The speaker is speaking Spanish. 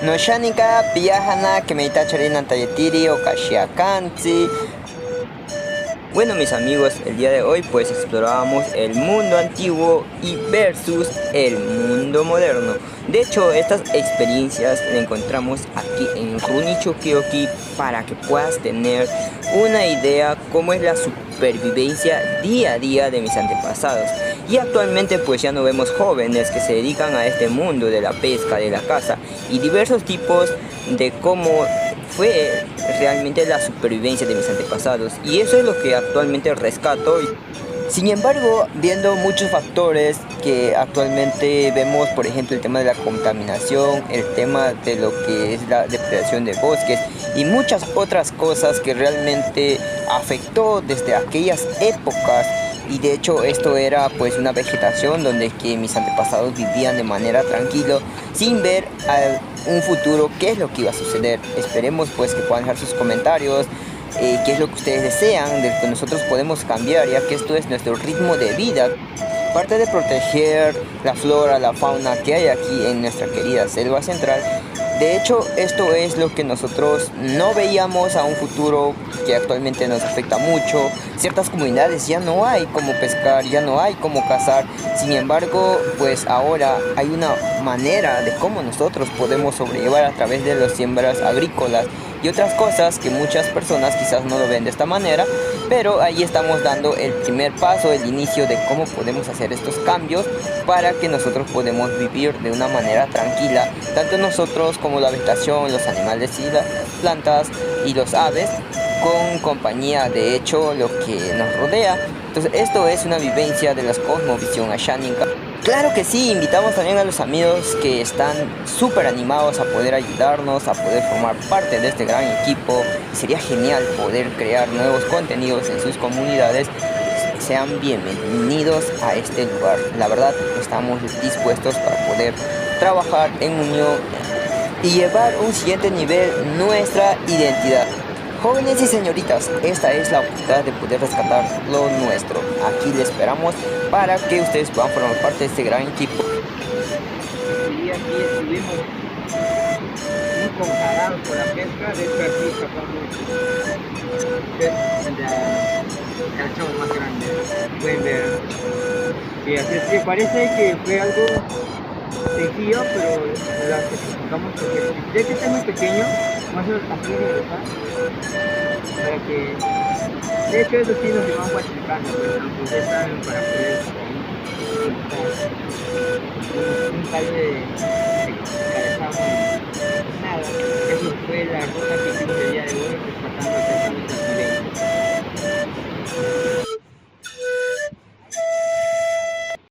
Noshanika piyahana kemeitacharina tayetiri o kashiakansi. Bueno mis amigos, el día de hoy pues explorábamos el mundo antiguo y versus el mundo moderno. De hecho, estas experiencias las encontramos aquí en Runicho Kyoki para que puedas tener una idea cómo es la supervivencia día a día de mis antepasados. Y actualmente pues ya no vemos jóvenes que se dedican a este mundo de la pesca, de la caza y diversos tipos de cómo fue realmente la supervivencia de mis antepasados, y eso es lo que actualmente rescato. Sin embargo, viendo muchos factores que actualmente vemos, por ejemplo el tema de la contaminación, el tema de lo que es la depredación de bosques y muchas otras cosas que realmente afectó desde aquellas épocas. Y de hecho esto era pues una vegetación donde que mis antepasados vivían de manera tranquila sin ver a un futuro qué es lo que iba a suceder. Esperemos pues que puedan dejar sus comentarios, qué es lo que ustedes desean, de que nosotros podemos cambiar, ya que esto es nuestro ritmo de vida. Parte de proteger la flora, la fauna que hay aquí en nuestra querida selva central. De hecho, esto es lo que nosotros no veíamos a un futuro que actualmente nos afecta mucho. Ciertas comunidades ya no hay como pescar, ya no hay como cazar. Sin embargo, pues ahora hay una manera de cómo nosotros podemos sobrellevar a través de las siembras agrícolas y otras cosas que muchas personas quizás no lo ven de esta manera, pero ahí estamos dando el primer paso, el inicio de cómo podemos hacer estos cambios para que nosotros podamos vivir de una manera tranquila, tanto nosotros como la vegetación, los animales y las plantas y los aves, con compañía de hecho lo que nos rodea. Entonces esto es una vivencia de la cosmovisión ashánica. Claro que sí, invitamos también a los amigos que están súper animados a poder ayudarnos, a poder formar parte de este gran equipo. Sería genial poder crear nuevos contenidos en sus comunidades. Sean bienvenidos a este lugar. La verdad, estamos dispuestos para poder trabajar en unión y llevar a un siguiente nivel nuestra identidad. Jóvenes y señoritas, esta es la oportunidad de poder rescatar lo nuestro. Aquí les esperamos para que ustedes puedan formar parte de este gran equipo. Y aquí estuvimos muy conjarados por la pesca, de hecho aquí escapamos el chavo más grande, pueden ver. Y así es que parece que fue algo sencillo, pero la que sacamos porque de hecho está muy pequeño, más o menos así de acá, para que de hecho eso sí nos llevamos guachicando, pero aunque ustedes saben para poder un tal de cabeza